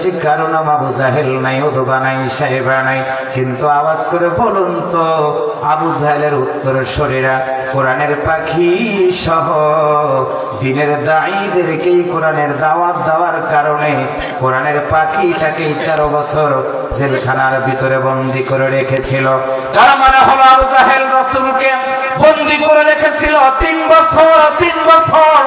শিক্ষার নাম আবু জাহেল নাই, উতবা নাই, সাইবা নাই, কিন্তু আওয়াজ করে বলুন তো আবু জাহেলের উত্তরসূরিরা কোরআনের পাখি সহ দিনের দাঈদেরকেই কোরআনের দাওয়াত দেওয়ার কারণে কোরআনের পাখিটাকে 13 বছর জেলখানার ভিতরে বন্দী করে রেখেছিল। তার মানে হলো আবু জাহেল রাসূলকে বন্দী করে রেখেছিল 3 বছর। 3 বছর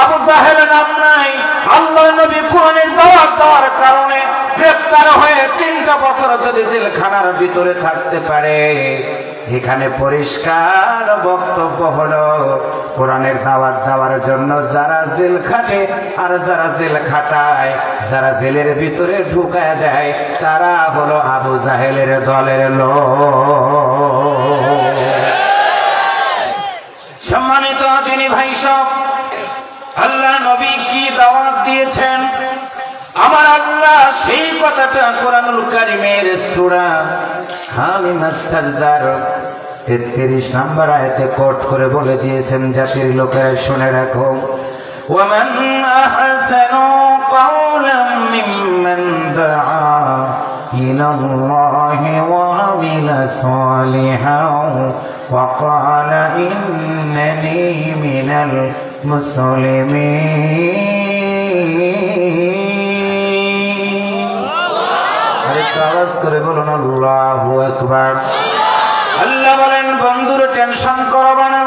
আবু জাহেল নাম নাই, আল্লাহর নবী কোরআনের দাওয়াত দেওয়ার কারণে গ্রেফতার হয়ে 3টা বছর যদি জেলখানার ভিতরে থাকতে পারে। এখানে পরিষ্কার বক্তব্য হলো কোরআনের দাওয়াত দেওয়ার জন্য যারা জেল খাটে আর যারা জেল খাটায়, যারা জেলের ভিতরে ঢুকায় দেয়, তারা হলো আবু জাহেলের দলের লোক। সম্মানিত দিনী ভাই সব, আল্লাহ নবী কি দাওয়াত দিয়েছেন আমার আল্লাহ সেই কথাটা কোরআনুল কারীমের সূরা হামিমাস সাজদার 33 নম্বর আয়াতে কোট করে বলে দিয়েছেন। জাতির লোকেরা শুনে রাখো, ওয়ামান আহসানু কাওলাম মিম্মান দাআ ইলাল্লাহি ওয়া আমিলা সালিহান ওয়া ক্বালা ইন্নানি মিনাল মুসলিমিন। আরেকটু আওয়াজ করে বলুন আল্লাহু আকবার। আল্লাহ বলেন, বন্ধুরা টেনশন করবে না,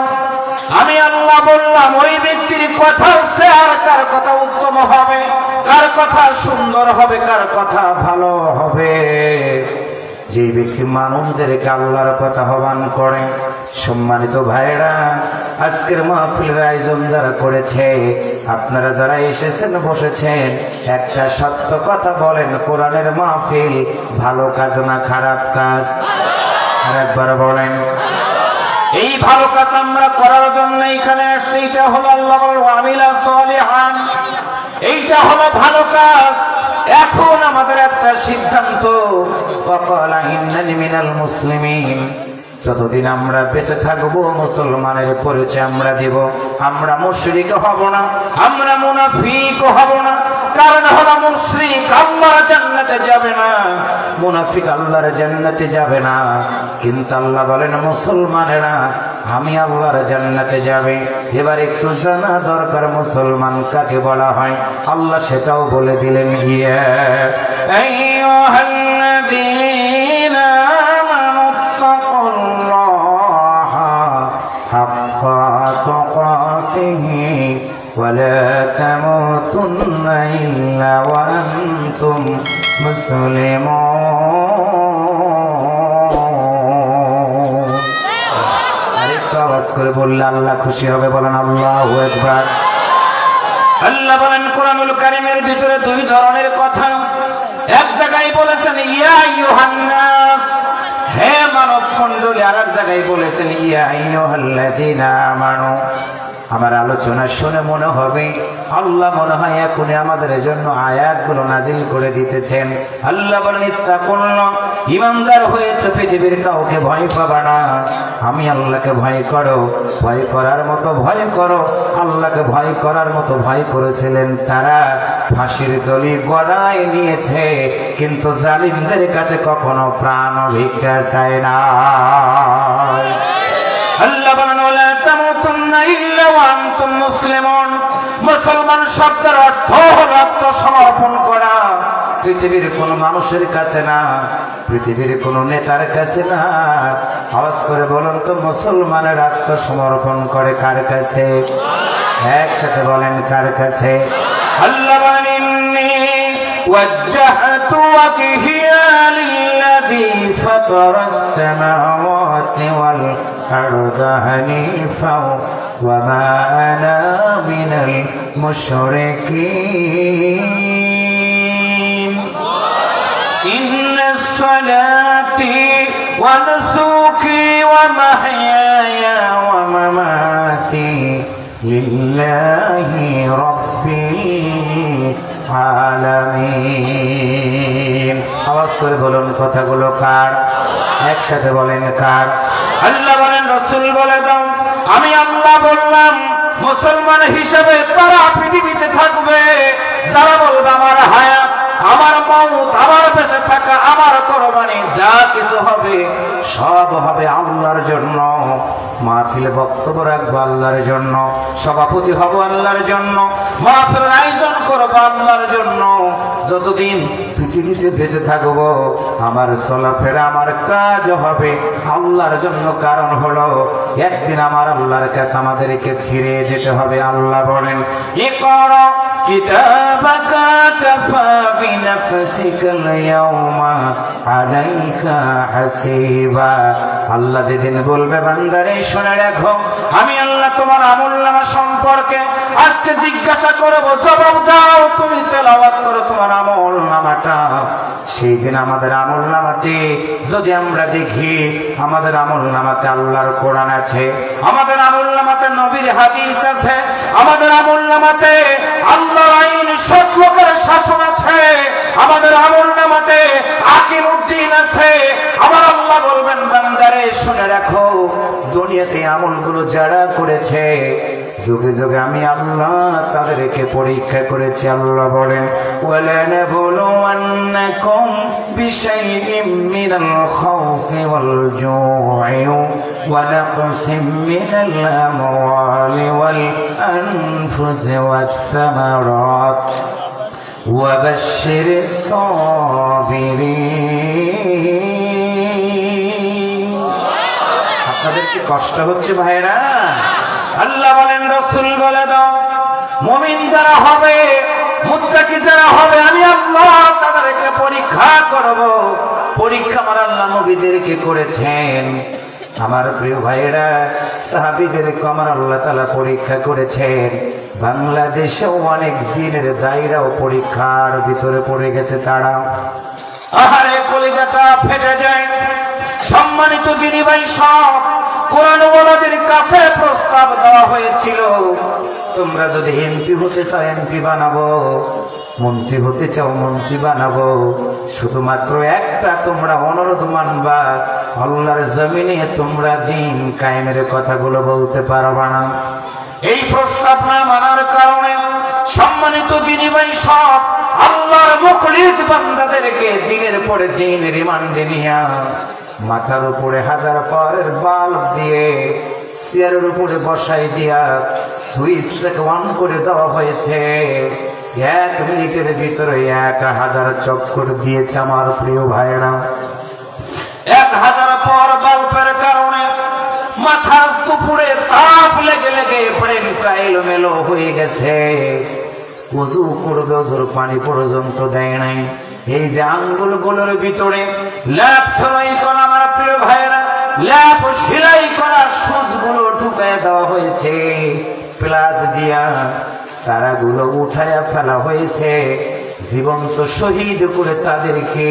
আমি আল্লাহ বললাম ওই ব্যক্তির কথা হচ্ছে আর কার কথা উত্তম হবে, কার কথা সুন্দর হবে, কার কথা ভালো হবে। যে ব্যক্তি মানুষদেরকে আল্লাহর কথা আহ্বান করে। সম্মানিত ভাইরা, আজকের মাহফিলের আয়োজন যারা করেছে, আপনারা যারা এসেছেন বসেছেন, একটা সত্য কথা বলেন, কোরআনের মাহফিল ভালো কাজ না খারাপ কাজ? আরেকবার বলেন। এই ভালো কাজ আমরা করার জন্য এখানে আসছি। এইটা হলো আল্লাহ বলেন আমিলা সালিহান, এইটা হলো ভালো কাজ। এখন আমাদের একটা সিদ্ধান্ত, ওয়াকালা ইন্নানি মিনাল মুসলিমিন। যতদিন আমরা বেঁচে থাকবো মুসলমানের পরিচয় আমরা দিব। আমরা মুশরিক হব না, আমরা মুনাফিক হব না। কারণ হলো মুশরিক আল্লাহর জান্নাতে যাবে না, মুনাফিক আল্লাহর জান্নাতে যাবে না। কিন্তু আল্লাহ বলেন মুসলমানেরা আমি আল্লাহর জান্নাতে যাবে। এবার একটু জানা দরকার মুসলমান কাকে বলা হয়। আল্লাহ সেটাও বলে দিলেন, ইয়া আইয়ুহাল্লাযীনা আমানু তাকুল্লাহা হাক্কা তুকাতিহি ওয়া লা তামুতুন্না ইল্লা ওয়া আনতুম মুসলিমুন। আরেকটু আওয়াজ করে বললে আল্লাহ খুশি হবে, বলেন আল্লাহু আকবার। আল্লাহ বলেন কোরআনুল কারীমের ভিতরে 2 ধরনের কথা। এক জায়গায় বলেছেন ইয়া আইয়ুহান নাস, হে মানব মণ্ডলী। আর এক জায়গায় বলেছেন ইয়া আইয়ুহাল্লাযীনা আমানু। আমার আলোচনা শুনে মনে হবে আল্লাহ মনে হয় এখনই আমাদের জন্য আয়াতগুলো নাজিল করে দিতেছেন। আল্লাহ বলেন ইত্তাকুল্লাহ, ঈমানদার হয়েছে পৃথিবীর কাউকে ভয় পাবে না। আমি আল্লাহকে ভয় করো, ভয় করার মতো ভয় করো। আল্লাহকে ভয় করার মতো ভয় করেছিলেন তারা ফাঁসির দড়ি গলায় নিয়েছে, কিন্তু জালিমদের কাছে কখনো প্রাণ ভিক্ষা চায় না। আল্লাহ বলেন ওয়ালা তামুতুন্না ইল্লা ওয়া আনতুম মুসলিমুন। মুসলমান শব্দের অর্থ হলো আত্মসমর্পণ করা। পৃথিবীর কোন মানুষের কাছে না, পৃথিবীর কোন নেতার কাছে না। আওয়াজ করে বলুন তো মুসলমানের আত্মসমর্পণ করে কার কাছে? একসাথে বলেন কার কাছে? আল্লাহ বলেন ইন্নী ওয়াজ্জাহতু ওয়াজহিয়া লিল্লাযী ফাতারাস সামাওয়াতি ওয়াল আরদা হানিফা ওয়া মা আনা মিনাল মুশরিকিন। ইন্নাস সালাতি ওয়া নুসুকি ওয়া মাহইয়ায়া ওয়া মামাতি লিল্লাহি রাব্বিল আলামিন। আওয়াজ করে বলুন কথাগুলো কার? একসাথে বলেন কার? আল্লাহ বলেন রাসূল বলে দাও আমি আল্লাহ বললাম মুসলমান হিসেবে তারা পৃথিবীতে থাকবে যারা বলবে আমার হায়াত, আমার কোরবানি যা কিছু হবে সব হবে আল্লাহর জন্য। মাহফিলে বক্তব্য রাখবো আল্লাহর জন্য, সভাপতি হব আল্লাহর জন্য, মাহফিলের আয়োজন করবো আল্লাহর জন্য। যতদিন পৃথিবীতে বেঁচে থাকবো আমার চলাফেরা আমার কাজ হবে আল্লাহর জন্য। কারণ হলো একদিন আমার আল্লাহর কাছে আমাদেরকে ফিরে যেতে হবে। আল্লাহ বলেন, ইকরা কিতাবাকা কাফা বিনাফসিকাল ইয়াওমা আলাইকা হাসিবা। আল্লাহ যেদিন বলবে বান্দারে শুনে রাখো, আমি আল্লাহ তোমার আমলনামা সম্পর্কে আজকে জিজ্ঞাসা করব, জবাব দাও, তুমি তেলাওয়াত করো তোমার আমলনামাটা। সেই দিন আমাদের আমলনামাতে যদি আমরা দেখি আমাদের আমলনামাতে আল্লাহর কোরআন আছে, আমাদের আমলনামাতে নবীর হাদিস আছে, আমাদের আমলনামাতে আল্লাহর আইন সত্যকের শাসন আছে, আমাদের আমলনামাতে আকিমুদ্দিন আছে। আমার আল্লাহ বলবেন বান্দারে শুনে রাখো, দুনিয়াতে আমলগুলো যারা করেছে যুগে যুগে আমি আল্লাহ তাদেরকে পরীক্ষা করেছি। আল্লাহ বলেন, ওয়ালানাবলুওয়ান্নাকুম বিশাইইম মিনাল খাউফি ওয়াল জু'i ওয়া নাকসিম মিনাল আমওয়ালি ওয়াল আনফুসি ওয়াস সামারাত ওয়া বাশশিরিস সাবিরিন। আপনাদের কি কষ্ট হচ্ছে ভাইরা? আল্লাহ বলেন, রাসূল বলে দাও, মুমিন যারা হবে, মুত্তাকি যারা হবে, আমি আল্লাহ তাদেরকে পরীক্ষা করব। পরীক্ষা আমার আল্লাহ নবীদেরকে করেছেন। আমার প্রিয় ভাইরা, সাহাবীদেরকে আমার আল্লাহ তাআলা পরীক্ষা করেছেন। বাংলাদেশেও অনেক দিনের দায়রাও পরীক্ষার ভিতরে পড়ে গেছে তারা। আহারে কলিজাটা ফেটে যায়। সম্মানিত দিনী ভাই সব, কোরআন ওয়ালাদের কাছে প্রস্তাব দেওয়া হয়েছিল, তোমরা যদি এমপি হতে চাও এমপি বানাবো, মন্ত্রী হতে চাও মন্ত্রী বানাবো, শুধুমাত্র একটা তোমরা অনুরোধ মানবা, আল্লাহর জমিনে তোমরা দিন কায়েমের কথাগুলো বলতে পারবা না। এই প্রস্তাব না মানার কারণে সম্মানিত দিনী ভাই সব, আল্লাহর মুখলিস বান্দাদেরকে দিনের পরে দিন রিমান্ডে নিয়া মাথার উপরে 1000 পাওয়ারের বাল্ব দিয়ে চেয়ারের উপরে বসাই দিয়া সুইচটাকে অন করে দেওয়া হয়েছে। 1 মিনিটের ভিতরে 1000 চক্কর দিয়েছে। আমার প্রিয় ভাইরা, 1000 পাওয়ার বাল্বের কারণে মাথার দুপুরে তাপ লেগে লেগে ব্রেনটা এলোমেলো হয়ে গেছে। ওযু করবে, ওযুর পানি পর্যন্ত দেয় নাই। এই যে আঙ্গুলগুলোর ভিতরে ল্যাপ সেলাই করা, আমার প্রিয় ভাইরা, ল্যাপ সেলাই করা সুচগুলো ঢুকায় দেওয়া হয়েছে, প্লাস দিয়া সারাগুলো উঠায়া ফেলা হয়েছে। জীবন্ত শহীদ করে তাদেরকে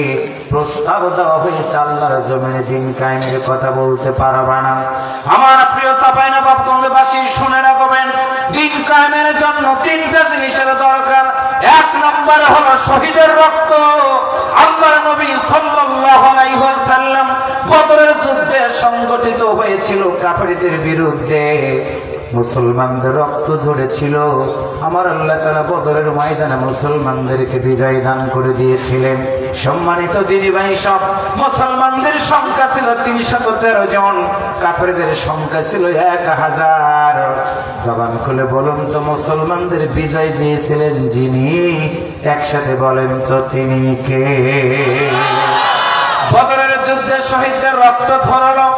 প্রস্তাব দেওয়া হয়েছে, আল্লাহর জমিনে দিন কায়েমের কথা বলতে পারবা না। আমার প্রিয় চাঁপাইনবাবগঞ্জবাসী শুনে রাখবেন, দিন কায়েমের জন্য 3টা জিনিসের দরকার। 1 নম্বর হলো শহীদের রক্ত। আল্লাহর নবী সাল্লাল্লাহু আলাইহি ওয়াসাল্লাম বদরের যুদ্ধে সংগঠিত হয়েছিল কাফেরদের বিরুদ্ধে, মুসলমানদের রক্ত ঝরেছিল। আমার আল্লাহ তাআলা বদরের ময়দানে মুসলমানদেরকে বিজয় দান করে দিয়েছিলেন। সম্মানিত দিনী ভাই সব, মুসলমানদের সংখ্যা ছিল 313 জন, কাফেরদের সংখ্যা ছিল 1000। জবান খুলে বলুন তো, মুসলমানদের বিজয় দিয়েছিলেন যিনি, একসাথে বলেন তো তিনি কে? বদরের যুদ্ধে শহীদদের রক্ত ঝরালো।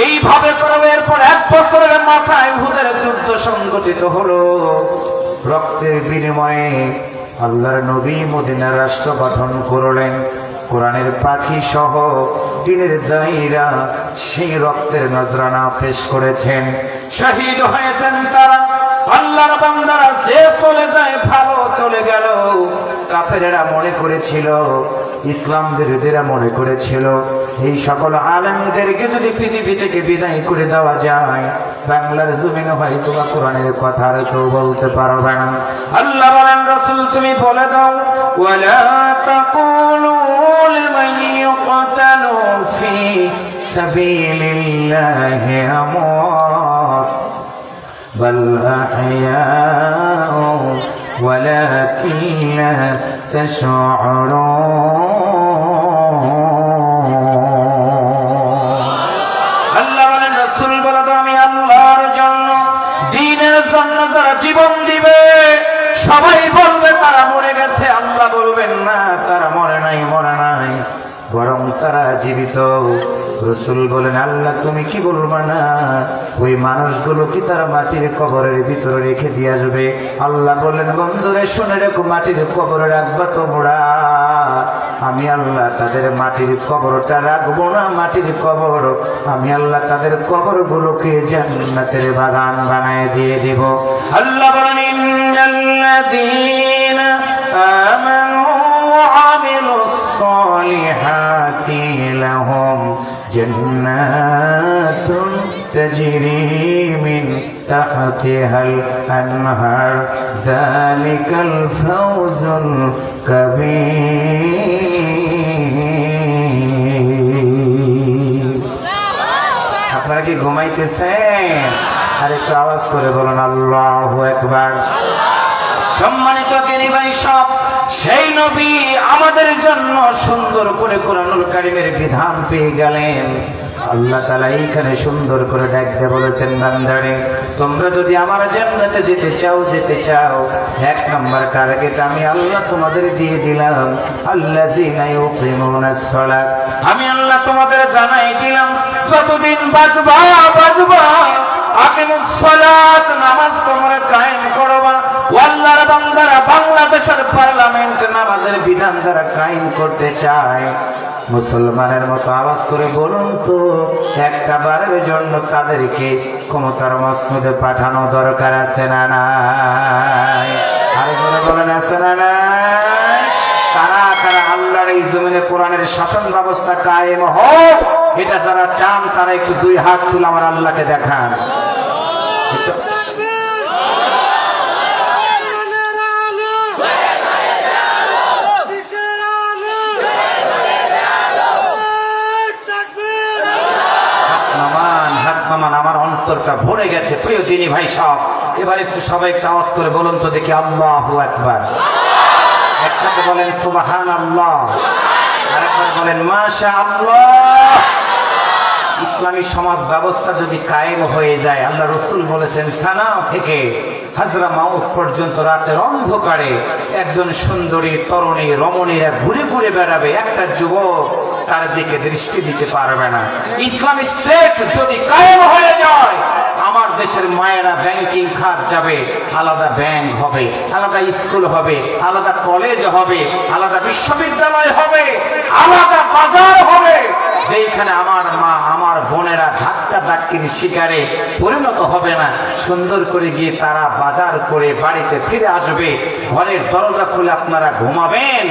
এইভাবে করে এরপর 1 বছরের মাথায় উহুদের যুদ্ধ সংগঠিত হলো। রক্তের বিনিময়ে আল্লাহর নবী মদিনার রাষ্ট্র গঠন করলেন। কোরআনের পাখি সহ দিনের দায়ীরা সেই রক্তের নজরানা পেশ করেছেন। শহীদ হয়েছেন তারা, আল্লাহর বান্দারা। যে চলে যায় ভালো চলে গেল। কাফেরেরা মনে করেছিল, ইসলাম বিরোধীরা মনে করেছিল, এই সকল আলেমদেরকে যদি পৃথিবী থেকে বিদায় করে দেওয়া যায়, বাংলার জমিনে হয়তো বা কোরআনের কথা আর কেউ বলতে পারবে না। আল্লাহ বলেন, রাসূল তুমি বলে দাও, ওয়ালা তাকুলু লিমান ইউকতালু ফি সাবিলিল্লাহি আমওয়াত বাল আহইয়াউ ওয়ালাকিন লা তাশউরুন। না, তারা মরে নাই, বরং তারা জীবিত। রাসূল বলেন, আল্লাহ তুমি কি বলবা না, ওই মানুষগুলো কি তার মাটির কবরের ভিতরে রেখে দিয়ে আসবে? আল্লাহ বলেন, বন্ধুরে শুনে রেখো, মাটির কবরে রাখবা তোমরা, আমি আল্লাহ তাদের মাটির কবরটা রাখবো না, মাটির কবর আমি আল্লাহ তাদের কবরগুলোকে জান্নাতের বাগান বানায় দিয়ে দেব। আল্লাহ বলেন, ইন্নাল্লাযীনা আমানু ওয়া আমিলুস সালিহাতি লাহুম জান্নাতুন তাজরি মিন তাহতিহাল আনহার যালিকাল ফাওজুল কাবীর। আপনারা কি ঘুমাইতেছেন? আর একটু আওয়াজ করে বলুন আল্লাহু আকবার। সম্মানিত দিনী ভাই সব, সেই নবী আমাদের জন্য সুন্দর করে কোরআনুল কারীমের বিধান পেয়ে গেলেন। আল্লাহ তাআলা এইখানে সুন্দর করে ডাকতে বলেছেন, বান্দারে তোমরা যদি আমার জান্নাতে যেতে চাও, এক নাম্বার টার্গেট আমি আল্লাহ তোমাদের দিয়ে দিলাম, আল্লাযীনা ইউকিমুনাস সালাত। আমি আল্লাহ তোমাদের জানাই দিলাম, যতদিন বাঁচবা আকিমুস সালাত, নামাজ তোমরা কায়েম করবা। আল্লাহর বান্দারা বাংলাদেশের পার্লামেন্ট নামাজের বিধান যারা কায়েম করতে চায়, মুসলমানের মতো আওয়াজ করে বলুন তো, একটা বারের জন্য তাদেরকে ক্ষমতার মসনদে পাঠানো দরকার আছে না নাই? আরে বলেন আছে না নাই? কারা কারা আল্লাহর এই জমিনে কোরআনের শাসন ব্যবস্থা কায়েম হোক এটা যারা চান, তারা একটু দুই হাত তুলে আমার আল্লাহকে দেখান। আমার অন্তরটা ভরে গেছে। প্রিয় দিনী ভাই সব, এবার একটু সবাই একটু আওয়াজ করে বলুন তো দেখি আল্লাহু আকবার। একসাথে বলেন সুবহানাল্লাহ, আরেকবার বলেন মাশাআল্লাহ। ইসলামী সমাজ ব্যবস্থা যদি কায়েম হয়ে যায়, আল্লাহ রাসূল বলেছেন সানা থেকে হাজরা মাউত পর্যন্ত রাতের অন্ধকারে একজন সুন্দরী তরুণী রমণীরা ঘুরে ঘুরে বেড়াবে, একটা যুবক তার দিকে দৃষ্টি দিতে পারবে না। ইসলামী স্টেট যদি কায়েম হয়ে যায়, আমার দেশের মায়েরা ব্যাংকিং খাত যাবে, আলাদা ব্যাংক হবে, আলাদা স্কুল হবে, আলাদা কলেজ হবে, আলাদা বিশ্ববিদ্যালয় হবে, আলাদা বাজার হবে, যেখানে আমার মা আমার বোনেরা ধাক্কা ধাক্কির শিকারে পরিণত হবে না। সুন্দর করে গিয়ে তারা বাজার করে বাড়িতে ফিরে আসবে, ঘরের দরজা খুলে আপনারা ঘুমাবেন,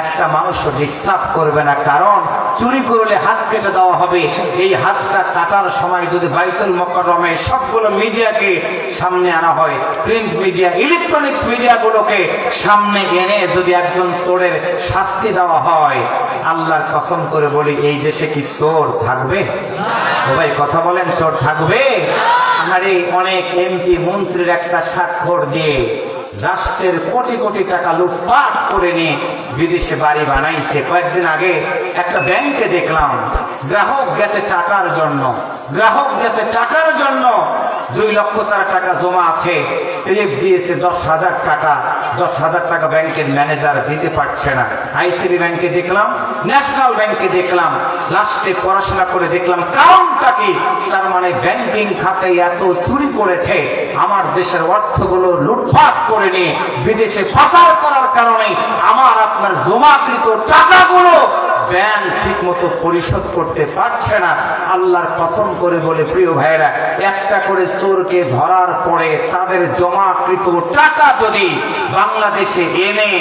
একটা মানুষ ডিস্টার্ব করবে না, কারণ চুরি করলে হাত কেটে দেওয়া হবে। এই হাতটা কাটার সময় যদি বাইতুল মুকাররমে সবগুলো মিডিয়াকে সামনে আনা হয়, প্রিন্ট মিডিয়া, ইলেকট্রনিক্স মিডিয়াগুলোকে সামনে এনে যদি একজন চোরের শাস্তি দেওয়া হয়, আল্লাহর কসম করে বলি এই দেশে কি চোর থাকবে? সবাই কথা বলেন, চোর থাকবে? আরে অনেক এমপি মন্ত্রীর একটা স্বাক্ষর দিয়ে রাষ্ট্রের কোটি কোটি টাকা লুটপাট করে নিয়ে বিদেশে বাড়ি বানাইছে। কয়েকদিন আগে একটা ব্যাংকে দেখলাম, গ্রাহক গেছে টাকার জন্য 2 লক্ষ তার টাকা জমা আছে, স্লিপ দিয়েছে 10,000 টাকা, 10,000 টাকা ব্যাংকের ম্যানেজার দিতে পারছে না। আইসিবি ব্যাংকে দেখলাম, ন্যাশনাল ব্যাংকে দেখলাম, লাস্টে পড়াশোনা করে দেখলাম কারণটা কি। তার মানে ব্যাংকিং খাতে এত চুরি করেছে, আমার দেশের অর্থগুলো লুটপাট করে নিয়ে বিদেশে পাচার করার কারণে আমার আপনার জমাকৃত টাকাগুলো ব্যাংক ঠিক মতো পরিশোধ করতে পারছে না। আল্লাহর কসম করে বলে প্রিয় ভাইরা, একটা করে চোরকে ধরার পরে তাদের জমাকৃত টাকা যদি বাংলাদেশে এনে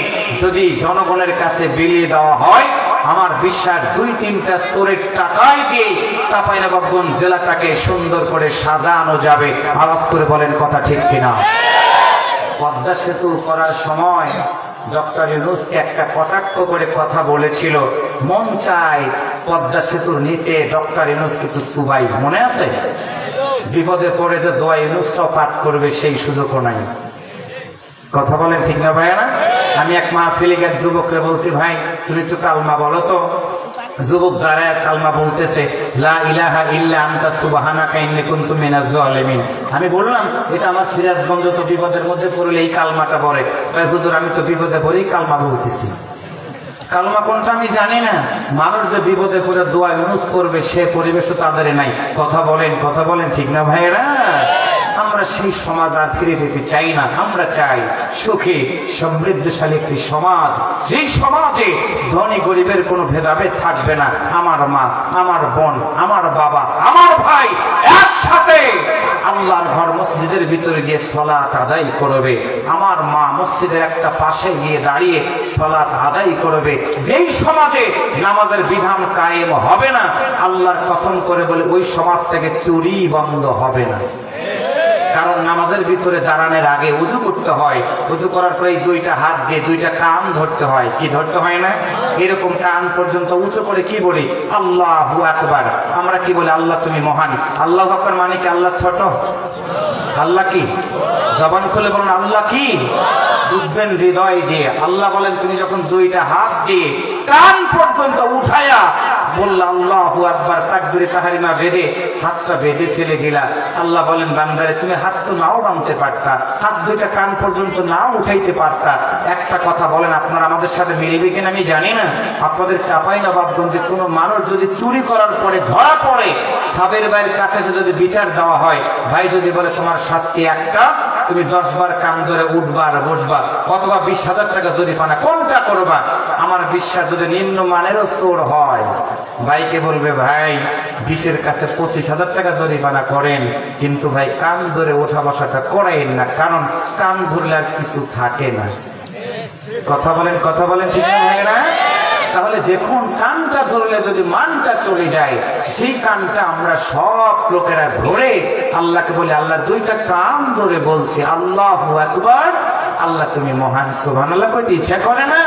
যদি জনগণের কাছে বিলিয়ে দেওয়া হয়, আমার বিশ্বাস 2-3টা চোরের টাকায় দিয়ে চাঁপাইনবাবগঞ্জ জেলাটাকে সুন্দর করে সাজানো যাবে। আওয়াজ করে বলেন কথা ঠিক কিনা? পদ্মা সেতু করার সময় ডক্টর ইউনূসকে একটা কটাক্ষ করে কথা বলেছিল, মন চায় পদ্মা সেতুর নিচে ডক্টর ইউনূস কিন্তু সুবাই, মনে আছে? বিপদে পড়ে যে দোয়া ইউনূসটাও পাঠ করবে সেই সুযোগও নাই। কথা বলেন ঠিক না ভাইয়া না? আমি এক মাহফিলে এক যুবককে বলছি, ভাই তুমি একটু কালমা বলো তো। যুবক দাঁড়ায় কালমা বলতেছে, লা ইলাহা ইল্লা আনতা সুবহানাকা ইন্নী কুনতু মিনাজ জালিমিন। আমি বললাম, এটা আমার সিরাজগঞ্জ তো বিপদের মধ্যে পড়লে এই কালমাটা পড়ে। তাই হুজুর আমি তো বিপদে পড়েই কালমা বলতেছি। কালমা কোনটা আমি জানি না। মানুষ যে বিপদে পড়ে দোয়া ইউজ করবে সে পরিবেশও তাদের নাই। কথা বলেন ঠিক না ভাইরা? আমরা সেই সমাজ আর ফিরে পেতে চাই না। আমরা চাই সুখী সমৃদ্ধশালী একটি সমাজ, যেই সমাজে ধনী গরিবের কোনো ভেদাভেদ থাকবে না। আমার মা, আমার বোন, আমার বাবা, আমার ভাই একসাথে আল্লাহর ঘর মসজিদের ভিতরে গিয়ে সালাত আদায় করবে। আমার মা মসজিদের একটা পাশে গিয়ে দাঁড়িয়ে সালাত আদায় করবে। যেই সমাজে নামাজের বিধান কায়েম হবে না, আল্লাহর কসম করে বলে ওই সমাজ থেকে চুরি বন্ধ হবে না। কারণ নামাজের ভিতরে দাঁড়ানোর আগে উযু করতে হয়, উযু করার পরে দুইটা হাত দিয়ে দুইটা কান ধরতে হয়। কি ধরতে হয় না? এরকম কান পর্যন্ত উঁচু করে কি বলি? আল্লাহু আকবার। আমরা কি বলি? আল্লাহ তুমি মহান। আল্লাহু আকবার মানে কি আল্লাহ ছোট? আল্লাহ কি? জবান খুলে বলুন আল্লাহ কি? বুঝবেন হৃদয় দিয়ে। আল্লাহ বলেন তুমি যখন দুইটা হাত দিয়ে কান পর্যন্ত উঠায়া বললা আল্লাহু আকবার, তাকবীরে তাহরিমা বেঁধে হাতটা বেঁধে ফেলে দিলা। আল্লাহ বলেন বান্দারে তুমি হাত তো নাও বাঁধতে পারতা, হাত দুইটা কান পর্যন্ত নাও উঠাইতে পারতা। একটা কথা বলেন, আপনারা আমাদের সাথে মিলবে কিনা আমি জানি না। আপনাদের চাঁপাইনবাবগঞ্জে কোনো মানুষ যদি চুরি করার পরে ধরা পড়ে, সাবের ভাইয়ের কাছে যদি বিচার দেওয়া হয়, ভাই যদি বলে তোমার শাস্তি একটা, তুমি 10 বার কান ধরে উঠবা আর বসবা, অথবা 20,000 টাকা জরিমানা, কোনটা করবা? আমার বিশ্বাস যদি নিম্নমানেরও চোর হয়, ভাইকে বলবে ভাই 20-এর কাছে 25,000 টাকা জরিমানা করেন, কিন্তু ভাই কান ধরে ওঠা বসাটা করাইন না, কারণ কান ধরলে আর কিছু থাকে না। কথা বলেন ঠিক না ভাইরা? তাহলে দেখুন, কানটা ধরলে যদি মানটা চলে যায়, সেই কানটা আমরা সব লোকেরা ধরে আল্লাহকে বলি আল্লাহ দুইটা কান ধরে বলছি আল্লাহু আকবার, আল্লাহ তুমি মহান। সুবহানাল্লাহ কইতে ইচ্ছা করে না?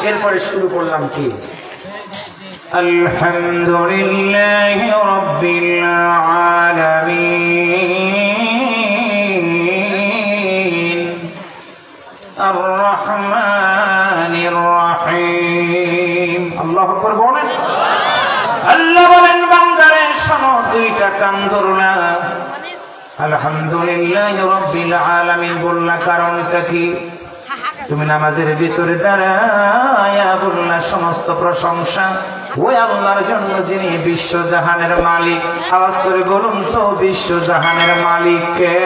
এরপরে শুরু করলাম কি? আলহামদুলিল্লাহি রাব্বিল আলামিন আর রহমানির রহিম। আল্লাহু আকবার বলেন। আল্লাহ বলেন বান্দারে শোনো, দুইটা কান ধরনা। আলহামদুলিল্লাহি রাব্বিল আলামিন বললা, কারণটা কি? তুমি নামাজের ভিতরে দাঁড়ায়া বললা সমস্ত প্রশংসা ওই আল্লাহর জন্য যিনি বিশ্বজাহানের মালিক। আওয়াজ করে বলুন তো, বিশ্বজাহানের মালিক কে?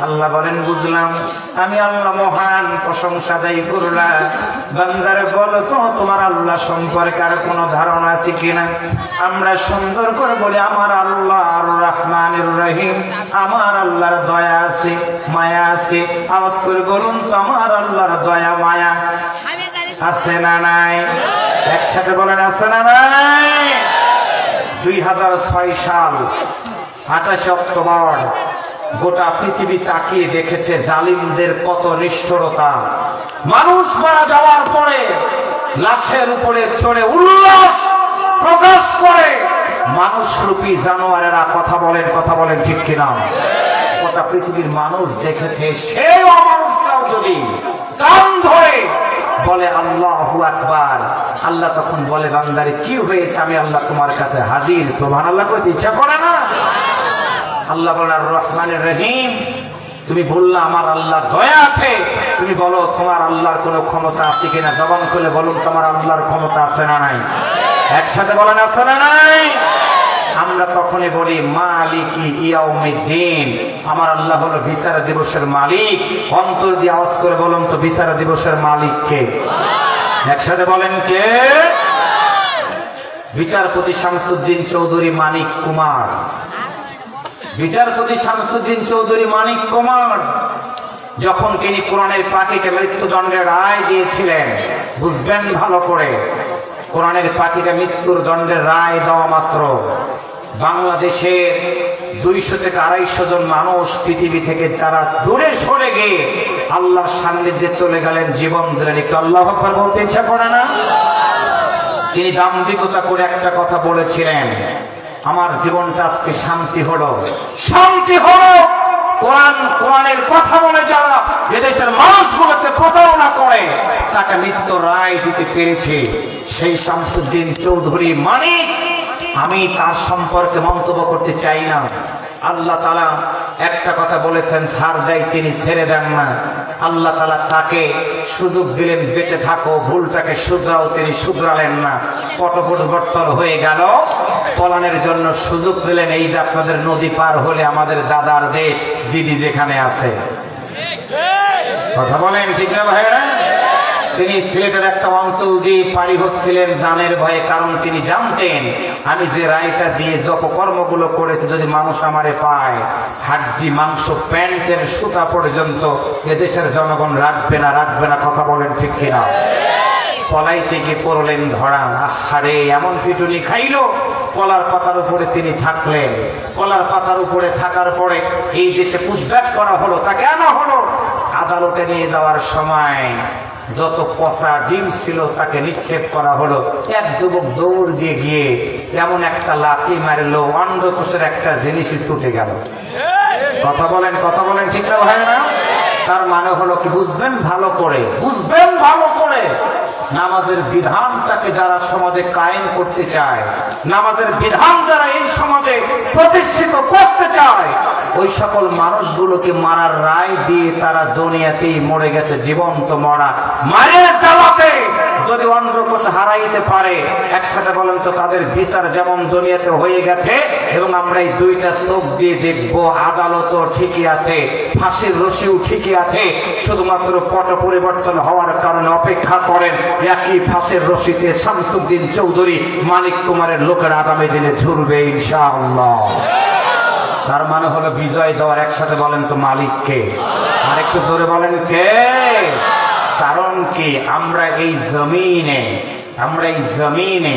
আল্লাহ বলেন বুঝলাম, আমি আল্লাহ মহান, প্রশংসা দায়ী করলাম। বান্দারে বলো তো তোমার আল্লাহ সম্পর্কে আর কোনো ধারণা আছে কিনা? আমরা সুন্দর করে বলি আমার আল্লাহ আর রহমানির রহিম, আমার আল্লাহর দয়া আছে, মায়া আছে। আওয়াজ করে বলুন তো, আমার আল্লাহর দয়া মায়া আছে না নাই? একসাথে বলেন আছে না নাই? 2006 সাল 28 অক্টোবর গোটা পৃথিবী তাকিয়ে দেখেছে জালিমদের কত নিষ্ঠুরতা। মানুষ মারা যাওয়ার পরে লাশের উপরে চড়ে উল্লাস প্রকাশ করে মানুষরূপী জানোয়ারেরা। কথা বলেন ঠিক কিনা? গোটা পৃথিবীর মানুষ দেখেছে, সেই অমানুষটাও যদি কান ধরে বলে আল্লাহু আকবার, আল্লাহ তখন বলে বান্দারে কি হয়েছে? আমি আল্লাহ তোমার কাছে হাজির। সুবহানাল্লাহ কইতে ইচ্ছা করে না? আল্লাহ বলেন রহমানের রহিম, তুমি বললা আমার আল্লাহর দয়া আছে, তুমি বলো তোমার আল্লাহর কোনো ক্ষমতা আছে কিনা? জবান খুলে বলুন তোমার আল্লাহর ক্ষমতা আছে না নাই? একসাথে বলেন আছে না নাই? আমরা তখনই বলি মালিকি ইয়াউমিদ্দিন, আমার আল্লাহ হলো বিচার দিবসের মালিক। অন্তর দিয়ে আওয়াজ করে বলুন তো, বিচার দিবসের মালিক কে? একসাথে বলেন কে? বিচারপতি শামসুদ্দিন চৌধুরী মানিক কুমার। বিচারপতি শামসুদ্দিন চৌধুরী মানিক কুমার যখন তিনি কোরআনের পাখিকে মৃত্যুদণ্ডের রায় দিয়েছিলেন, বুঝবেন ভালো করে, কোরআনের পাখিকে মৃত্যুর দণ্ডের রায় দেওয়া মাত্র বাংলাদেশের 200 থেকে 250 জন মানুষ পৃথিবী থেকে তারা দূরে সরে গিয়ে আল্লাহর সান্নিধ্যে চলে গেলেন, জীবন দিলেন। একটু আল্লাহু আকবার বলতে ইচ্ছা করে না? তিনি দাম্ভিকতা করে একটা কথা বলেছিলেন, আমার জীবনটা আজকে শান্তি হলো, শান্তি হলো। কোরআনের কথা বলে যারা এদেশের মানুষগুলোকে প্রতারণা করে তাকে মৃত্যু রায় দিতে পেরেছে, সেই শামসুদ্দিন চৌধুরী মানিক। আমি তার সম্পর্কে মন্তব্য করতে চাই না। আল্লাহ তাআলা একটা কথা বলেছেন, ছাড় দেয় তিনি ছেড়ে দেন না। আল্লাহ তাআলা তাকে সুযোগ দিলেন, বেঁচে থাকো, ভুলটাকে শুধরাও, তিনি শুধরালেন না। পটপরিবর্তন হয়ে গেল, পলানের জন্য সুযোগ দিলেন। এই যে আপনাদের নদী পার হলে আমাদের দাদার দেশ, দিদি যেখানে আছে, কথা বলেন ঠিক না ভাইরা? তিনি সিলেটের একটা অঞ্চল দিয়ে পাড়ি হচ্ছিলেন জানের ভয়ে, কারণ তিনি জানতেন আমি যে রায়টা দিয়ে অপকর্মগুলো করেছি, যদি মানুষ আমারে পায়, হাড্ডি মাংস প্যান্টের সুতা পর্যন্ত এদেশের জনগণ রাখবে না, রাখবে না। কথা বলেন ঠিক কিনা? পলাইতে গিয়ে পড়লেন ধরা। আহারে, এমন পিটুনি খাইল, কলার পাতার উপরে তিনি থাকলেন। কলার পাতার উপরে থাকার পরে এই দেশে পুশব্যাক করা হলো, তাকে আনা হলো। আদালতে নিয়ে যাওয়ার সময় যত পচা ডিম ছিল তাকে নিক্ষেপ করা হলো। এক যুবক দৌড় দিয়ে গিয়ে এমন একটা লাথি মারলো, অন্ডকোষের একটা জিনিসই ছুটে গেল। কথা বলেন, কথা বলেন ঠিক না ভাই না? তার মানে হলো কি, বুঝবেন ভালো করে, বুঝবেন ভালো করে, নামাজের বিধানটাকে যারা সমাজে কায়েম করতে চায়, নামাজের বিধান যারা এই সমাজে প্রতিষ্ঠিত করতে চায়, ওই সকল মানুষগুলোকে মারার রায় দিয়ে তারা দুনিয়াতেই মরে গেছে, জীবন্ত মরা। মায়ের জ্বালাতে যদি অন্ডকোষ হারাইতে পারে, একসাথে বলেন তো তাদের বিচার যেমন দুনিয়াতে হয়ে গেছে, এবং আমরা এই দুইটা চোখ দিয়ে দেখবো আদালতও ঠিকই আছে, ফাঁসির রশিও ঠিকই আছে, শুধুমাত্র পট পরিবর্তন হওয়ার কারণে অপেক্ষা করেন। একই ফাঁসির রশিতে শামসুদ্দিন চৌধুরী, মানিক কুমারের লোকের আগামী দিনে ঝুরবে ইনশাআল্লাহ। তার মানে হলো বিজয় দেওয়ার, একসাথে বলেন তো মালিককে, আর একটু জোরে বলেন কে? কারণ কি, আমরা এই জমিনে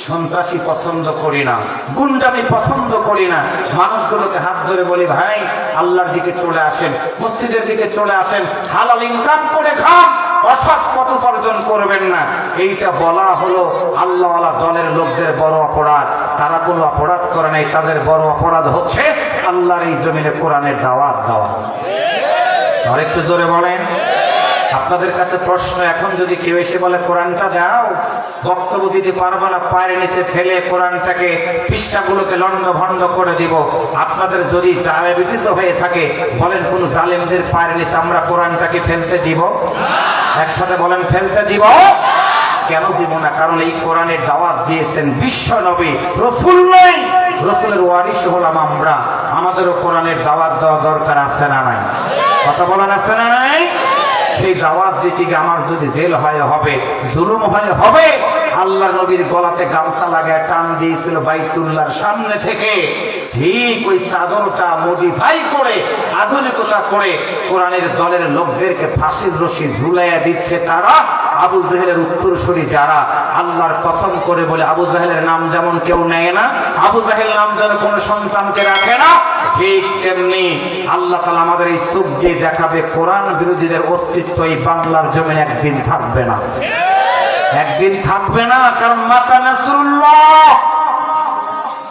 সন্ত্রাসী পছন্দ করি না, গুন্ডামি পছন্দ করি না। মানুষগুলোকে হাত ধরে বলি, ভাই আল্লাহর দিকে চলে আসেন, মসজিদের দিকে চলে আসেন, হালাল ইনকাম করে খান, অসৎ পথ উপার্জন করবেন না। এইটা বলা হলো আল্লাহওয়ালা দলের লোকদের বড় অপরাধ। তারা কোনো অপরাধ করে নাই, তাদের বড় অপরাধ হচ্ছে আল্লাহর এই জমিনে কোরআনের দাওয়াত দেওয়া। আর একটু জোরে বলেন। আপনাদের কাছে প্রশ্ন, এখন যদি কেউ এসে বলে কোরআনটা দাও, বক্তব্য দিতে পারবো না, পায়ের নিচে ফেলে কোরআনটাকে পৃষ্ঠাগুলোকে লন্ড ভন্ড করে দিব, আপনাদের যদি ডায়াবেটিস হয়ে থাকে, বলেন কোন জালেমদের পায়ের নিচে আমরা কোরআনটাকে ফেলতে দিব? একসাথে বলেন, ফেলতে দিব? কেন দিব না? কারণ এই কোরআনের দাওয়াত দিয়েছেন বিশ্ব নবী, রসুল নয়, রসুলের ওয়ারিস হলাম আমরা। আমাদেরও কোরআনের দাওয়াত দেওয়া দরকার আছে না নাই? কথা বলেন, আছে না নাই? সেই দাওয়াত দিতে গিয়ে আমার যদি জেল হয় হবে, জুলুম হয় হবে। আল্লাহ নবীর গলাতে গামছা লাগায় টান দিয়েছিল বাইতুল্লাহর সামনে থেকে, ঠিক ওই চাদরটা মডিফাই করে, আধুনিকতা করে কোরআনের দলের লোকদেরকে ফাঁসির রশি ঝুলাইয়া দিচ্ছে তারা। আবু জাহেলের উত্তরসূরি যারা, আল্লাহর কসম করে বলে, আবু জাহেলের নাম যেমন কেউ নেয় না, আবু জাহেল নাম যেন কোনো সন্তানকে রাখে না, ঠিক তেমনি আল্লাহ তাআলা আমাদের এই চোখ দিয়ে দেখাবে কোরআন বিরোধীদের অস্তিত্ব এই বাংলার জমিনে একদিন থাকবে না, একদিন থাকবে না। কারণ মাতা নাসরুল্লাহ,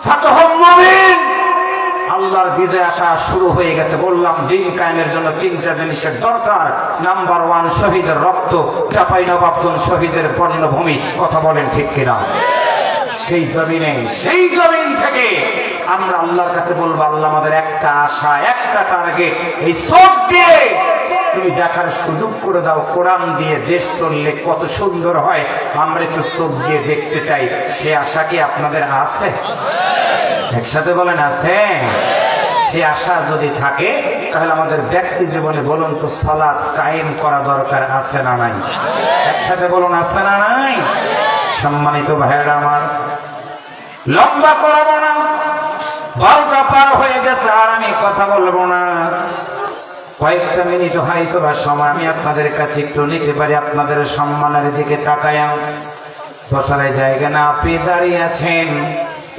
ফাতহুল মুবিন, আল্লাহর বিজয় আসা শুরু হয়ে গেছে। বললাম দিন কায়েমের জন্য তিনটা জিনিসের দরকার। নাম্বার 1, শহীদের রক্ত, চাঁপাইনবাবগঞ্জ শহীদের পর্ণভূমি। কথা বলেন ঠিক কিনা? সেই জমিন থেকে আমরা আল্লাহর কাছে বলবো, আল্লাহ আমাদের একটা আশা, একটা টার্গেট, এই চোখ দিয়ে তুমি দেখার সুযোগ করে দাও, কোরআন দিয়ে দেশ চললে কত সুন্দর হয়, আমরা একটু চোখ দিয়ে দেখতে চাই। সে আশা কি আপনাদের আছে? একসাথে বলেন, আছে? সে আশা যদি থাকে, তাহলে আমাদের ব্যক্তি জীবনে বলুন তো সালাত কায়েম করা দরকার আছে না নাই? একসাথে বলুন, আছে না নাই? সম্মানিত ভাইয়েরা আমার, লম্বা করবো না, 12টা পার হয়ে গেছে, আর আমি কথা বলবো না। কয়েকটা মিনিট হয়তো বা সময় আমি আপনাদের কাছে একটু নিতে পারি। আপনাদের সম্মানের দিকে তাকায়া, বসার জায়গা না আপনি দাঁড়িয়ে আছেন,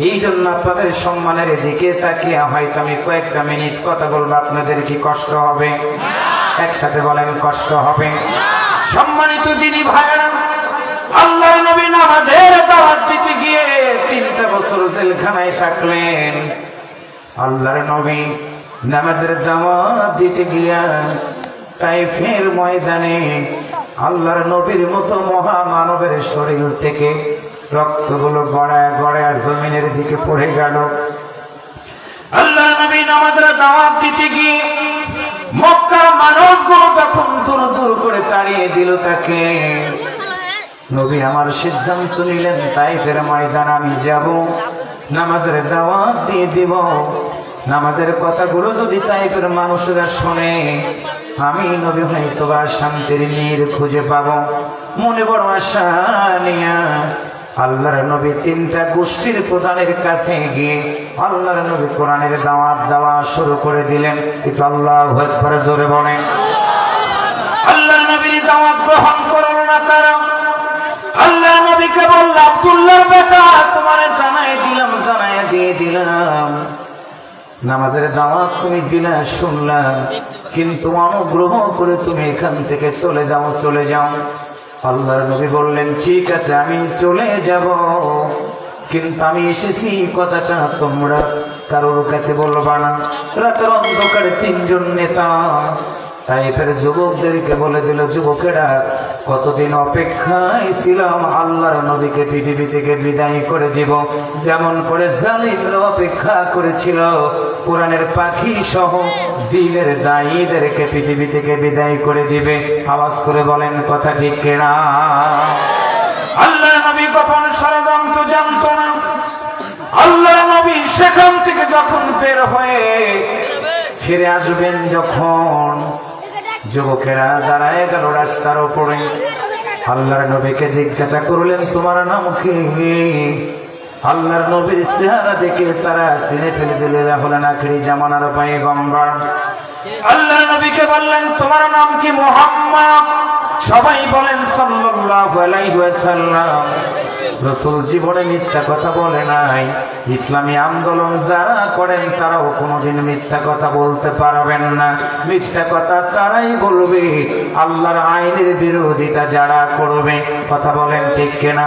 এই জন্য আপনাদের সম্মানের দিকে তাকিয়ে হয়তো আমি কয়েকটা মিনিট কথা বলবো। আপনাদের কি কষ্ট হবে? একসাথে বলেন, কষ্ট হবে? সম্মানিত যিনি ভাইয়েরা, আল্লাহর নবী নামাজের দাওয়াত দিতে গিয়ে 3টা বছর জেলখানায় থাকলেন। আল্লাহর নবী নামাজের দাওয়াত দিতে গিয়া তাইফের ময়দানে আল্লাহর নবীর মতো মহামানবের শরীর থেকে রক্তগুলো গড়ায় গড়ায় জমিনের দিকে পড়ে গেল। আল্লাহর নবী নামাজের দাওয়াত দিতে গিয়ে মক্কার মানুষগুলো তখন দূর দূর করে তাড়িয়ে দিল তাকে। নবী আমার সিদ্ধান্ত নিলেন তাইফের ময়দান আমি যাব, নামাজের দাওয়াত দিয়ে দিব। নামাজের কথাগুলো যদি তাইফের মানুষরা শোনে, আমি নবী হয়তোবা শান্তির নীর খুঁজে পাবো। মনে বড় আশা নিয়া আল্লাহর নবী তিনটা গোষ্ঠীর প্রধানের কাছে গিয়ে আল্লাহর নবী কোরআনের দাওয়াত দেওয়া শুরু করে দিলেন। একটু আল্লাহু আকবার জোরে বলেন। আল্লাহর নবীর দাওয়াত গ্রহণ করল না তারা। আল্লাহর নবীকে বলল, আব্দুল্লাহর বেটা, তোমারে জানাই দিয়ে দিলাম, নামাজের দাওয়াত তুমি দিলা শুনলাম, কিন্তু অনুগ্রহ করে তুমি এখান থেকে চলে যাও। আল্লাহর নবী বললেন, ঠিক আছে আমি চলে যাব, কিন্তু আমি এসেছি কথাটা তোমরা কারোর কাছে বলবা না। রাতের অন্ধকারে তিনজন নেতা তাইফের যুবকদেরকে বলে দিল, যুবকেরা কতদিন অপেক্ষায় ছিলাম আল্লাহর নবীকে পৃথিবী থেকে বিদায় করে দিব, যেমন করে জালিমরা অপেক্ষা করেছিল কোরআনের পাখি সহ দিনের দায়ীদেরকে পৃথিবী থেকে বিদায় করে দিবে। আওয়াজ করে বলেন কথা ঠিক কিনা? আল্লাহর নবী গোপন ষড়যন্ত্র জানতো না। আল্লাহর নবী সেখান থেকে যখন বের হয়ে ফিরে আসবেন, যখন যুবকেরা দাঁড়ায় গেল রাস্তার উপরে, আল্লাহর নবীকে জিজ্ঞাসা করলেন, তোমার নাম কি? আল্লাহর নবীর চেহারা দেখে তারা চিনে ফেলে দিলে হলেন আখিরি জামানার পয়গম্বর। আল্লাহর নবীকে বললেন, তোমার নাম কি? মুহাম্মদ। সবাই বলেন সাল্লাল্লাহু আলাইহি ওয়াসাল্লাম। রাসূল জীবনে মিথ্যা কথা বলে নাই। ইসলামী আন্দোলন যারা করেন তারাও কোনোদিন মিথ্যা কথা বলতে পারবেন না। মিথ্যা কথা তারাই বলবে আল্লাহর আইনের বিরোধিতা যারা করবে। কথা বলেন ঠিক কিনা?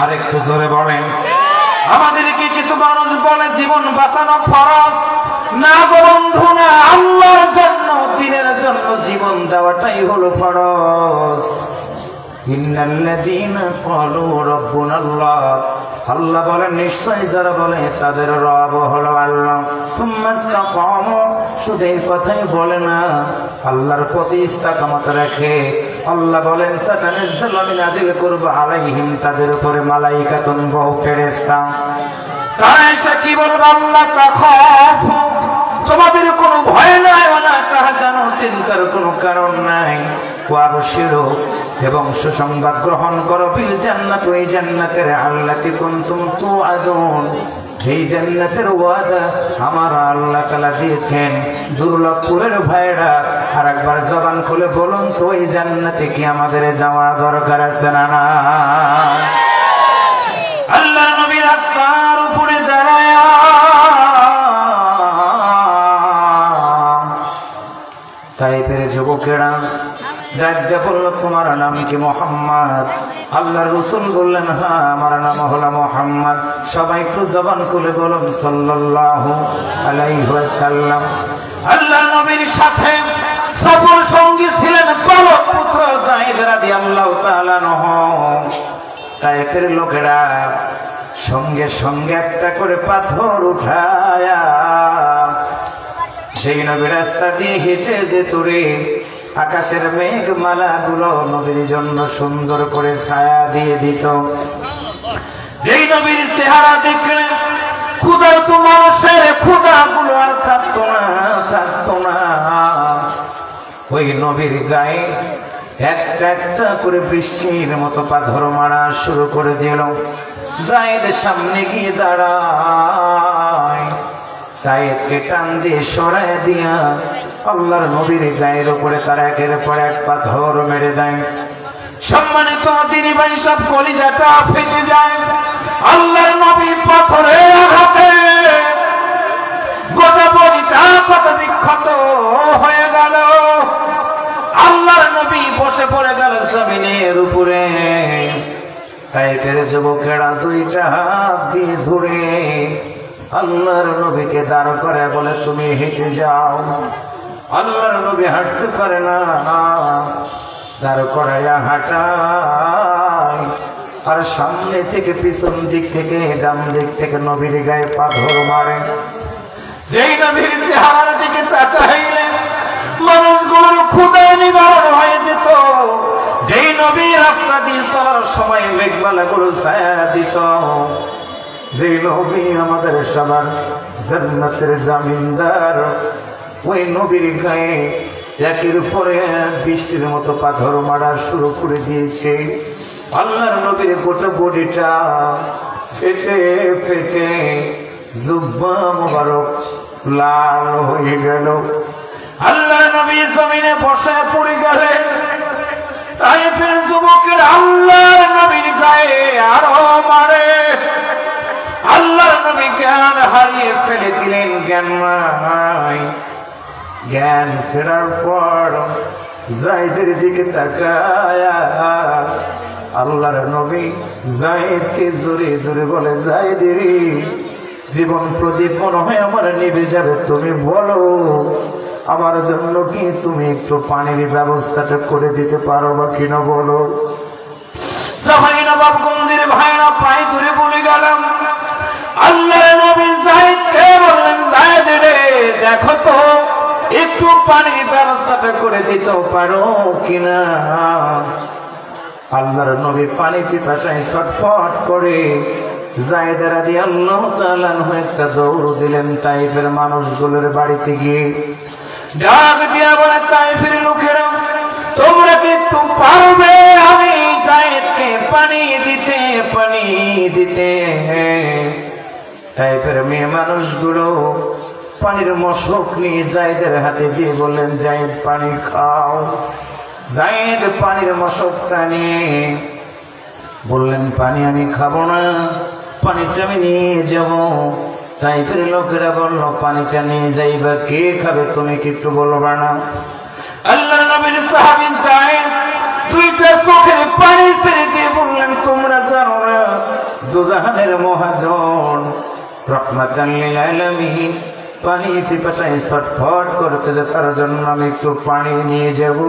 আরেকটু জোরে বলেন। আমাদেরকে কিছু মানুষ বলে জীবন বাঁচানো ফরজ। না গো বন্ধু না, আল্লাহর জন্য দ্বীনের জন্য জীবন দেওয়াটাই হলো ফরজ। ইন্নাল্লাযীনা ক্বালু রাব্বুনাল্লাহ, আল্লাহ বলেন নিশ্চয় যারা বলে তাদের রব হলো আল্লাহ, সুম্মা ইসতাকামু, শুধু এই কথাই বলে না, আল্লাহর প্রতি ইস্তেকামত রাখে। আল্লাহ বলেন তাতানাজ্জালু, আমি নাযিল করব আলাইহিম, তাদের উপরে মালাইকাতুন, বহু ফেরেশতা। তারা এসে কি বলবে? আল্লাহ তাখাফু, তোমাদের কোনো ভয় নাই, ওয়ালা তাহজানু, চিন্তার কোনো কারণ নাই, ওয়াবশিরু, এবং সুসংবাদ গ্রহণ করো, বিল জান্নাত, ওই জান্নাতের, আল্লাতী কুনতুম তুআদুন, এই জান্নাতের ওয়াদা আমার আল্লাহ তাআলা দিয়েছেন। দুর্লভপুরের ভাইরা আর একবার জবান খুলে বলুন তো, ওই জান্নাতে কি আমাদের যাওয়া দরকার আছে না? না। আল্লাহ নবী রাস্তার উপরে দাঁড়ায় তাইফের যুবকেরা যাইতে বলল, তোমার নাম কি? মুহাম্মদ। আল্লাহর রাসূল বললেন, হ্যাঁ আমার নাম হলো মুহাম্মদ। সবাই একটু জবান খুলে বলুন সাল্লাল্লাহু আলাইহি ওয়াসাল্লাম। আল্লাহ নবীর সাথে সফর সঙ্গী ছিলেন পালক পুত্র যায়েদ রাদিয়াল্লাহু তাআলা আনহু। তাইফের লোকেরা সঙ্গে সঙ্গে একটা করে পাথর উঠায়া সেই নবীর রাস্তা দিয়ে হেঁটে যেত রে। আকাশের মেঘমালা গুলো নবীর জন্য সুন্দর করে ছায়া দিয়ে দিত। যেই নবীর চেহারা দেখলে ক্ষুধার্ত মানুষের ক্ষুধা গুলো আর থাকতো না। ওই নবীর গায়ে একটা একটা করে বৃষ্টির মতো পাথর মারা শুরু করে দিল। যায়েদের সামনে গিয়ে দাঁড়ায়, যায়েদকে টান দিয়ে সরায় দিয়া আল্লাহর নবীর গায়ের উপরে তারা একের পর এক পাথর মেরে দেয়। সম্মানিত দিনী ভাই সব, কলিজাটা ফেটে যায়। আল্লাহর নবী পাথরের আঘাতে গোটা বডিটা কত বিক্ষত হয়ে গেল। আল্লাহর নবী বসে পড়ে গেল জমিনের উপরে। তাইফের যুবকেরা দুইটা হাত দিয়ে ধরে আল্লাহর নবীকে দাঁড় করে বলে, তুমি হেঁটে যাও। আল্লাহর নবী হাঁটতে পারে না, দাঁড় করাইয়া হাঁটায়। আর সামনে থেকে পিছন দিক থেকে ডান দিক থেকে নবীর গায়ে পাথর মারে। যেই নবীর চেহারার দিকে তাকাইলে মানুষগুলোর ক্ষুধা নিবারণ হয়ে যেত। যেই নবী রাস্তা দিয়ে চলার সময় মেঘমালাগুলো ছায়া দিত। যেই নবী আমাদের সবার জান্নাতের জামিনদার, ওই নবীর গায়ে একের পরে এক বৃষ্টির মতো পাথর মারা শুরু করে দিয়েছে। আল্লাহর নবীর গোটা বডিটা ফেটে ফেটে জুব্বা মোবারক লাল হয়ে গেল। আল্লাহর নবী জমিনে বসে পড়ে গেলেন। তাইফের যুবকের আল্লাহর নবীর গায়ে আরো মারে। আল্লাহর নবী জ্ঞান হারিয়ে ফেলে দিলেন, জ্ঞান নাই। জ্ঞান ফেরার পর যায়েদের দিকে তাকায়া আল্লাহর নবী যায়েদকে জোরে জোরে বলে, যায়েদেরই জীবন প্রদীপ মনে হয় আমার নিভে যাবে, তুমি বলো আমার জন্য কি তুমি একটু পানির ব্যবস্থাটা করে দিতে পারো বা কিনা বলো। সাহাই নবাবগঞ্জের ভাইরা পায়ে ধরে বলে গেলাম। আল্লাহর নবী যায়েদকে বললেন, যায়েদ রে দেখো তো একটু পানির ব্যবস্থাটা করে দিতে পারো কিনা। আল্লাহর নবী পানি পিপাসায় ছটফট করে যায়েদ রাদিয়াল্লাহু তাআলা আনহু একটা দৌড় দিলেন তাইফের মানুষগুলোর বাড়িতে গিয়ে ডাক দিয়া বলে, তাইফের লোকেরা তোমরা কি একটু পারবে আমি যায়েদকে পানি দিতে। তাইফের মেয়ে মানুষগুলো পানির মশক নিয়ে যায়েদের হাতে দিয়ে বললেন, যায়েদ পানি খাও। যায়েদ পানির মশকটা নিয়ে বললেন, পানি আমি খাবো না, পানিটা আমি নিয়ে যাব। তাইফের লোকেরা বলল, পানিটা নিয়ে যাইবা, কে খাবে তুমি কি একটু বলবা না। আল্লাহ নবীর সাহাবী যায়েদ দুইটা চোখের পানি ছেড়ে দিয়ে বললেন, তোমরা জানো না দুজাহানের মহাজন রহমাতাল লিল আলামিন পানি পিপাসায় ছটফট করতে, যে তার জন্য আমি একটু পানি নিয়ে যাব।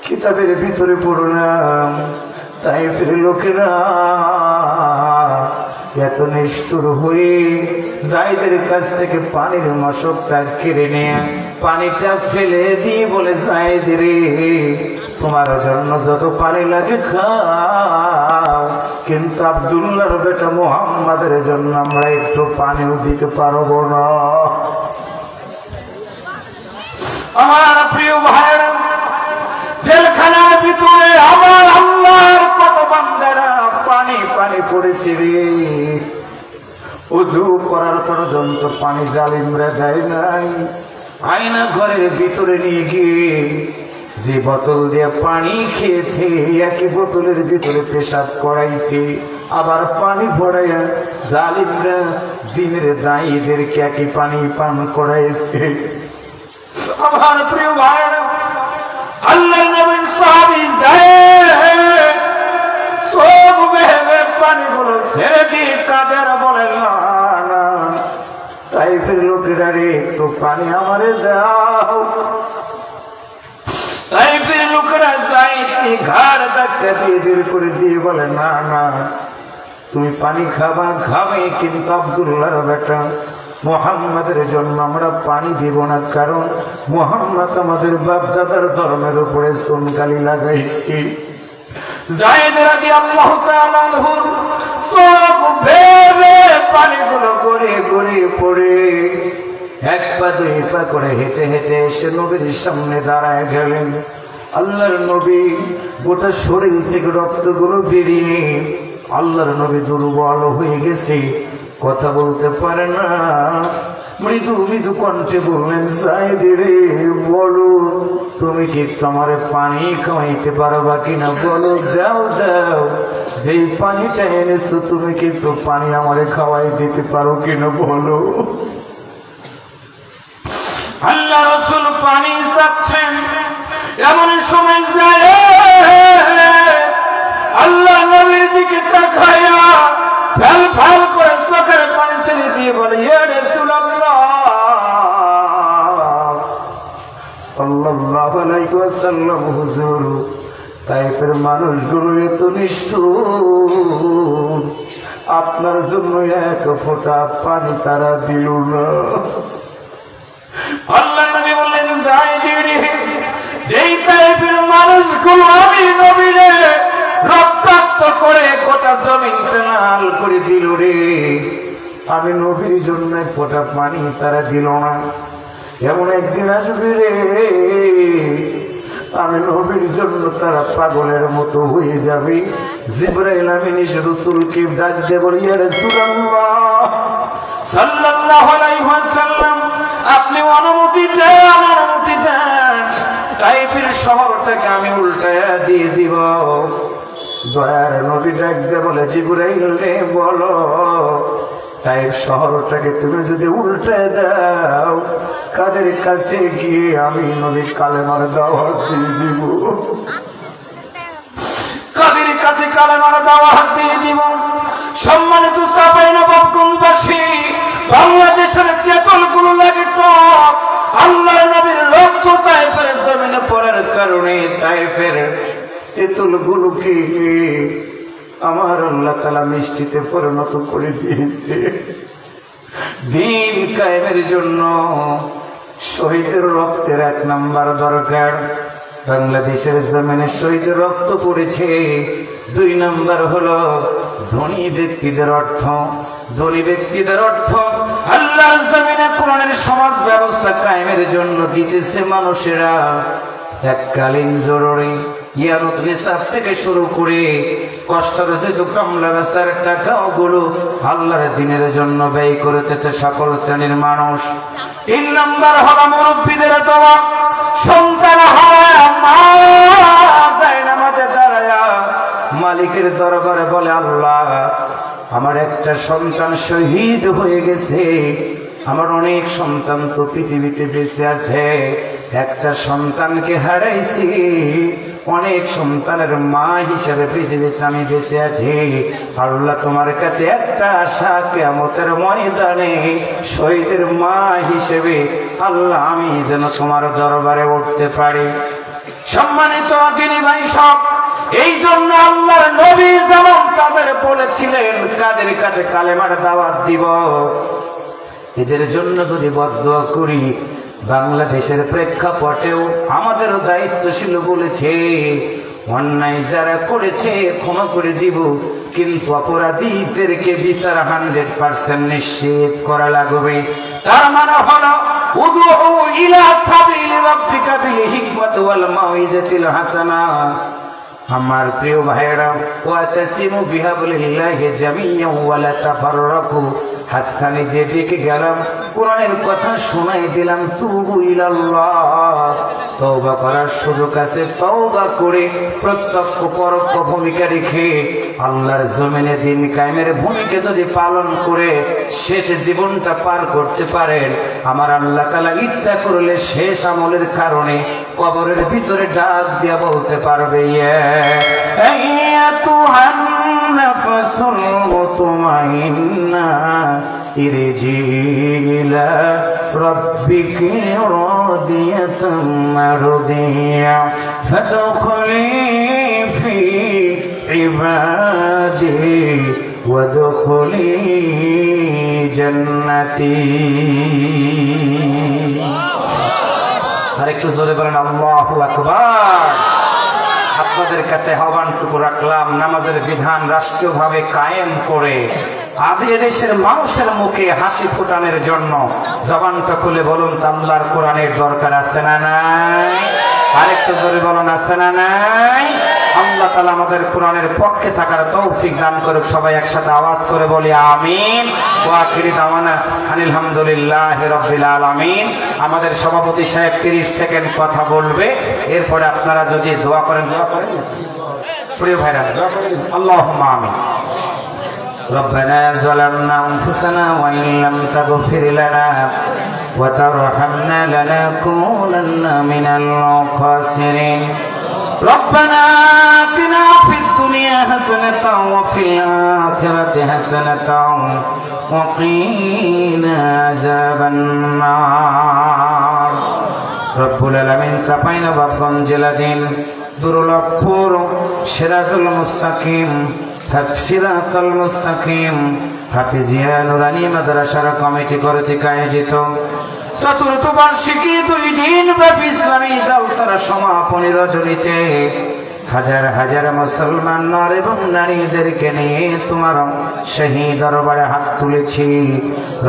কিতাবের ভিতরে পড়লাম তাইফের লোকেরা এত নিষ্ঠুর হয়ে যায়েদের কাছ থেকে পানির মশকটা কেড়ে নিয়ে পানিটা ফেলে দিয়ে বলে, যায়েদ রে তোমার জন্য যত পানি লাগে খাও, কিন্তু আব্দুল্লাহর বেটা মুহাম্মাদের জন্য আমরা একটু পানিও দিতে পারবো না। আমার প্রিয় ভাইরা, জেলখানার ভিতরে আমার আল্লাহর কত বান্দারা পানি পানি পড়েছে রে। ওযু করার পর্যন্ত পানি জালিমরা দেয় নাই। আয়না ঘরের ভিতরে নিয়ে গিয়ে যে বোতল দিয়ে পানি খেয়েছে একই বোতলের ভিতরে পেশাব করাইছে, আবার পানি ভরাইয়া জালিমরা দিনের দায়ীদেরকে একই পানি পান করাইছে। আমার প্রিয় ভাইরা, আল্লাহর নবীর সাহাবী যায়েদ সব ভেবে পানিগুলো ছেড়ে দিয়ে কাদের বলেন, না তাইফের লোকেরা রে একটু পানি আমারে দাও। তাইফের লোকেরা যায়েদকে ঘাড় ধাক্কা দিয়ে বের করে দিয়ে বলে, না না তুমি পানি খাবে, কিন্তু আব্দুল্লাহর বেটা মুহাম্মাদের জন্য আমরা পানি দিব না, কারণ মুহাম্মদ আমাদের বাপদাদার ধর্মের উপরে চুনকালি লাগাইছে। যায়েদ রাদিয়াল্লাহু তাআলা আনহু সব ভেবে পানিগুলো গড়িয়ে গড়িয়ে পড়ে এক পা দুই পা করে হেঁটে হেঁটে এসে নবীর সামনে দাঁড়ায় গেলেন। আল্লাহর নবী গোটা শরীর থেকে রক্তগুলো বেরিয়ে আল্লাহর নবী দুর্বল হয়ে গেছে, কথা বলতে পারে না। মৃদু মৃদু কণ্ঠে বললেন, যায়েদ রে বলো তুমি কি তোমার পানি খাওয়াইতে পারবা কিনা, বলো দাও দাও, যেই পানিটা এনেছো তুমি কি একটু পানি আমারে খাওয়াই দিতে পারো কিনা বলো। আল্লাহ রাসূল পানি চাচ্ছেন, এমন সময় যায় আল্লাহ নবীর দিকে তাকায়া ফেল ফেল করে চোখের পানি ছেড়ে দিয়ে বলে, ইয়া রাসূলুল্লাহ সাল্লাল্লাহু আলাইহি ওয়াসাল্লাম, হুজুর তাইফের মানুষগুলো এত নিষ্ঠুর, আপনার জন্য এক ফোঁটা পানি তারা দিল না। মানুষগুলো আমি নবীরে রক্তাক্ত করে গোটা জমিনটা লাল করে দিল রে। আমি নবীর জন্য ফোঁটা পানি তারা দিল না। এমন একদিন আসবে রে, আমি নবীর জন্য তারা পাগলের মতো হয়ে যাবে। জিবরাইল আমিন এসে রাসূলকে ডাক দিয়ে বলে, ইয়া রাসূলুল্লাহ সাল্লাল্লাহু আলাইহি ওয়াসাল্লাম, আপনি অনুমতি দেন, অনুমতি দেন, তাইফের শহরটাকে আমি উল্টায়া দিয়ে দিব। দয়ার নবী ডাক দিয়ে বলে, জিবরাইল রে বলো, তাইফ শহরটাকে তুমি যদি উল্টে দাও, কাদের কাছে গিয়ে আমি নবী কালেমার দাওয়াত দিয়ে দিব? কাদের কাছে কালেমার দাওয়াত দিয়ে দিব? সম্মানিত চাঁপাইনবাবগঞ্জবাসী, বাংলাদেশের তেঁতুলগুলো লাগে টক। আল্লাহর নবীর রক্ত তাইফের জমিনে পড়ার কারণে তাইফের তেঁতুলগুলোকে আমার আল্লাহ তাআলা মিষ্টিতে পরিণত করে দিয়েছে। দিন কায়েমের জন্য শহীদের রক্তের 1 নাম্বার দরকার। বাংলাদেশের জমিনে শহীদের রক্ত পড়েছে। 2 নাম্বার হলো ধনী ব্যক্তিদের অর্থ। ধনী ব্যক্তিদের অর্থ আল্লাহর জমিনে কোরআনের সমাজ ব্যবস্থা কায়েমের জন্য দিতেছে মানুষেরা। এককালীন জরুরি ইয়ারত নিসাব থেকে শুরু করে কষ্টরচিত কামলা রাস্তার টাকাগুলো আল্লাহর দ্বীনের জন্য ব্যয় করতেছে সকল শ্রেণীর মানুষ। 3 নাম্বার হলো মুরব্বীদের দোয়া। সন্তান হারায় মা যায় নামাজে দাঁড়ায়া মালিকের দরবারে বলে, আল্লাহ আমার একটা সন্তান শহীদ হয়ে গেছে, আমার অনেক সন্তান তো পৃথিবীতে বেঁচে আছে, একটা সন্তানকে হারাইছি, অনেক সন্তানের মা হিসেবে পৃথিবীতে আমি বেঁচে আছি। আল্লাহ তোমার কাছে একটা আশা, কিয়ামতের ময়দানে শহীদের মা হিসেবে আল্লাহ আমি যেন তোমার দরবারে উঠতে পারি। সম্মানিত দিনী ভাই সব, এই জন্য আল্লাহর নবী যেমন তাদের বলেছিলেন কাদের কাছে কালেমার দাওয়াত দিব, এদের জন্য যদি বদদোয়া করি, বাংলাদেশের প্রেক্ষাপটেও আমাদেরও দায়িত্বশীল বলেছে, অন্যায় যারা করেছে ক্ষমা করে দিব, কিন্তু অপরাধীদেরকে বিচার 100% নিশ্চিত করা লাগবে। তার মানে হলো উদউ ইলা সাবিলি রাব্বিকা বিল হিকমাতি ওয়াল মাউইজাতিল হাসানা। আমার প্রিয় ভাইরা, ওয়াতাসিমু বিহাবলিল্লাহি জামিআন ওয়া লা তাফাররাকু। হাতছানি দিয়ে ডেকে গেলাম, কোরআনের কথা শোনাই দিলাম, তুবু ইলাল্লাহ, তওবা করার সুযোগ আছে, তওবা করে প্রত্যক্ষ পরোক্ষ ভূমিকা রেখে আল্লাহর জমিনে দিন কায়েমের ভূমিকা যদি পালন করে শেষ জীবনটা পার করতে পারেন, আমার আল্লাহ তাআলা ইচ্ছা করলে শেষ আমলের কারণে কবরের ভিতরে ডাক দিয়া বলতে পারবে, ইয়া আইয়াতুহান নাফসুল মুতমাইন্না ইরজি ইলা রাব্বিকি রাদিয়াতাম মারদিয়া ফাদখুলি ফি ইবাদি ওয়াদখুলি জান্নাতি। আরেকটু জোরে বলেন আল্লাহু আকবার। আপনাদের কাছে আহ্বানটুকু রাখলাম, নামাজের বিধান রাষ্ট্রীয়ভাবে কায়েম করে আদি দেশের মানুষের মুখে হাসি ফোটানোর জন্য জবানটা খুলে বলুন, আল্লাহর কোরআনের দরকার আছে না নাই? আরেকটু জোরে বলুন, আছে না নাই? আল্লাহ তাআলা আমাদের কোরআনের পক্ষে থাকার তৌফিক দান করুক। সবাই একসাথে আওয়াজ করে বলি আমিন। ওয়া আখিরু দাওয়ানা আনিল হামদুলিল্লাহি রাব্বিল আলামিন। আমাদের সভাপতি সাহেব 30 সেকেন্ড কথা বলবে, এরপরে আপনারা যদি দোয়া করেন, দোয়া করেন প্রিয় ভাইরা, দোয়া করেন। আল্লাহুম্মা আমিন। ربنا ظلمنا أنفسنا وإن لم تغفر لنا وترحمنا لنكونن من الخاسرين ربنا آتنا في الدنيا حسنة وفي الآخرة حسنة وقنا عذاب النار رب العالمين চাঁপাইনবাবগঞ্জ জেলাধীন দুর্লভপুর সিরাজুল মুস্তাকিম সিরাতুল মুস্তাকিম হাফিজিয়া নুরানি মাদ্রাসার কমিটি কর্তৃক আয়োজিত চতুর্থ বার্ষিকী 2 দিন ব্যাপী ইসলামী জালসার সমাপনী রজনীতে হাজার হাজার মুসলমান নর এবং নারীদেরকে নিয়ে তোমার শাহী দরবারে হাত তুলেছি।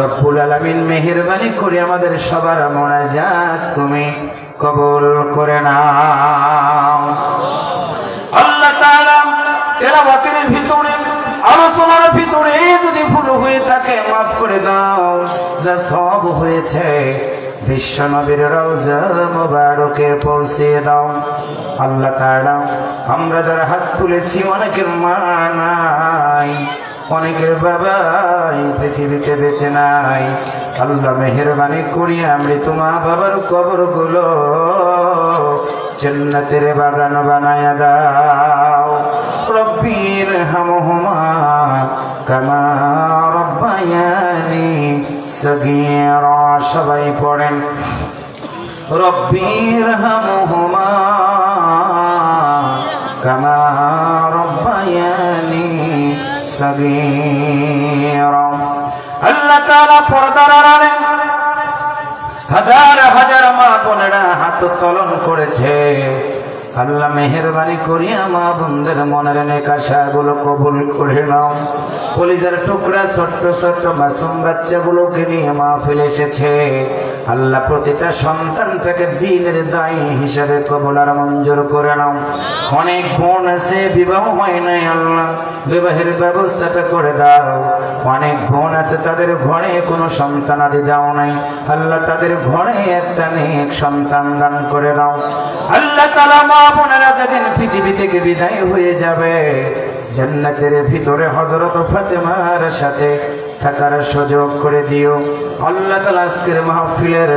রব্বুল আলামিন মেহেরবানি করে আমাদের সবার মুনাজাত তুমি কবুল করে নাও। আল্লাহ তাআলা তেলাওয়াতের ভিতরে আলোচনার ভিতরে যদি ভুল হয়ে থাকে মাফ করে দাও, যা সব হয়েছে বিশ্ব নবীর রওজা মুবারকে পৌঁছে দাও। আল্লাহ তাআলা আমরা যারা হাত তুলেছি অনেকের মা নাই, অনেকের বাবাই পৃথিবীতে বেঁচে নাই। আল্লাহ মেহেরবানি করিয়া মৃত মা বাবার কবরগুলো জান্নাতের বাগান বানায়া দাও। রব্বির হামহুমা কামা রব্বায়ানি সগীরা। সবাই পড়েন রব্বির হামহুমা কামা রব্বায়ানি সগীরা। আল্লাহ তাআলা পর্দার আড়ালে হাজার হাজার মা বোনেরা হাত উত্তোলন করেছে। আল্লাহ মেহেরবানি করিয়া মা বোনদের মনের নেক আশাগুলো কবুল করে নাও। কলিজার টুকরা ছোট্ট ছোট্ট মাসুম বাচ্চাগুলোকে নিয়ে মাহফিল এসেছে। আল্লাহ প্রতিটা সন্তানটাকে দ্বীনের দায়ী হিসাবে কবুল আর মঞ্জুর করে নাও। অনেক বোন আছে বিবাহ হয় নাই, আল্লাহ বিবাহের ব্যবস্থাটা করে দাও। অনেক বোন আছে তাদের ঘরে কোনো সন্তান আদি দাও নাই, আল্লাহ তাদের ঘরে একটা নেক সন্তান দান করে দাও। আল্লাহ তাআলা মা বোনেরা যেদিন পৃথিবী থেকে বিদায় হয়ে যাবে জান্নাতের ভিতরে হযরত ফাতেমার সাথে থাকার সুযোগ করে দিও। আল্লাহ তাআলা আজকের মাহফিলের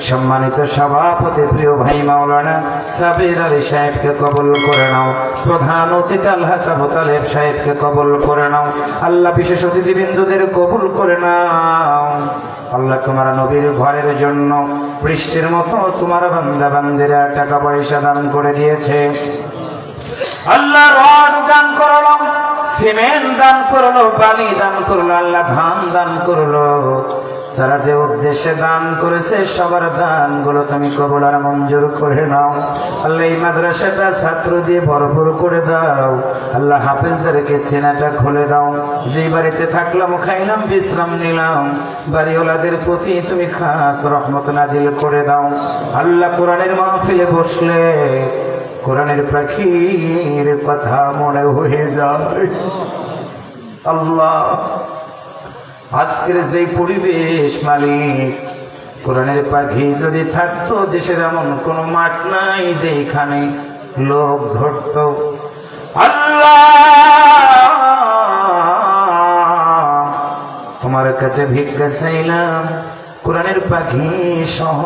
সম্মানিত সভাপতি প্রিয় ভাই মাওলানা সাবির আলী সাহেবকে কবুল করে নাও। প্রধান অতিথি আলহাজ আবু তালেব সাহেবকে কবুল করে নাও। আল্লাহ বিশেষ অতিথিবৃন্দদের কবুল করে নাও। আল্লাহ তোমার নবীর ঘরের জন্য বৃষ্টির মতো তোমার বান্দা বান্দিরা টাকা পয়সা দান করে দিয়েছে। আল্লাহ রড দান করলো, সিমেন্ট দান করলো, বালি দান করলো, আল্লাহ ধান দান করলো। যারা যে উদ্দেশ্যে দান করেছে সবার দান গুলো তুমি কবুল আর মঞ্জুর করে নাও। আল্লাহ এই মাদ্রাসাটা ছাত্র দিয়ে ভরপুর করে দাও। আল্লাহ হাফেজদেরকে সিনাটা খুলে দাও। যে বাড়িতে থাকলাম খাইলাম বিশ্রাম নিলাম বাড়িওয়ালাদের প্রতি তুমি খাস রহমত নাজিল করে দাও। আল্লাহ কোরআনের মাহফিলে বসলে কোরআনের পাখির কথা মনে হয়ে যায়। আল্লাহ আজকের যে পরিবেশ মালিক, কোরআনের পাখি যদি থাকতো দেশের এমন কোন মাঠ নাই যেখানে লোক ধরত। আল্লাহ তোমার কাছে ভিক্ষা চাইলাম কোরআনের পাখি সহ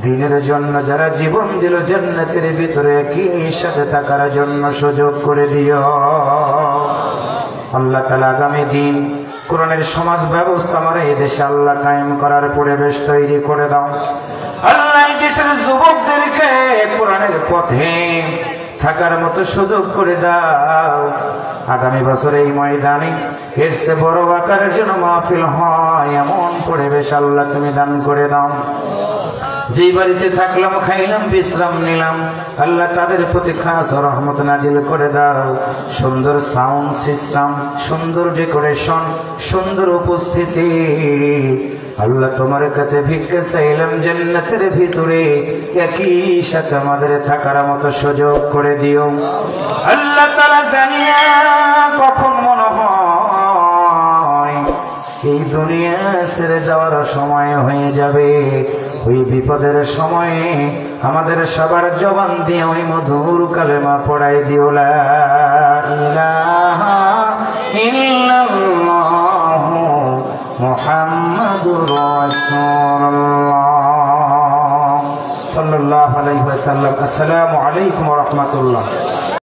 দিনের জন্য যারা জীবন দিল জান্নাতের ভিতরে একই সাথে থাকার জন্য সুযোগ করে দিও। আল্লাহ তাআলা আগামী দিন কোরআনের সমাজ ব্যবস্থা আমার এই দেশে আল্লাহ কায়েম করার পরিবেশ তৈরি করে দাও। আল্লাহ এই দেশের যুবকদেরকে কোরআনের পথে থাকার মতো সুযোগ করে দাও। আগামী বছর এই ময়দানে এর চেয়ে বড় আকারের জন্য মাহফিল হয় এমন পরিবেশ আল্লাহ তুমি দান করে দাও। যে বাড়িতে থাকলাম খাইলাম বিশ্রাম নিলাম আল্লাহ তাদের প্রতি খাস রহমত নাজিল করে দাও। সুন্দর সাউন্ড সিস্টেম, সুন্দর ডেকোরেশন, সুন্দর উপস্থিতি। আল্লাহ তোমার কাছে ভিক্ষা চাইলাম জান্নাতের ভিতরে একই সাথে আমাদের থাকার মতো সুযোগ করে দিও। আল্লাহ তাআলা জানিয়া কখন মনে হয় এই দুনিয়া ছেড়ে যাওয়ার সময় হয়ে যাবে, ওই বিপদের সময়ে আমাদের সবার জবান দিয়ে ওই মধুর কালেমা পড়াই দিও লা ইলাহা ইল্লাল্লাহু মুহাম্মাদুর রাসূলুল্লাহ সাল্লাল্লাহু আলাইহি ওয়াসাল্লাম। আসসালামু আলাইকুম ওয়া রাহমাতুল্লাহ।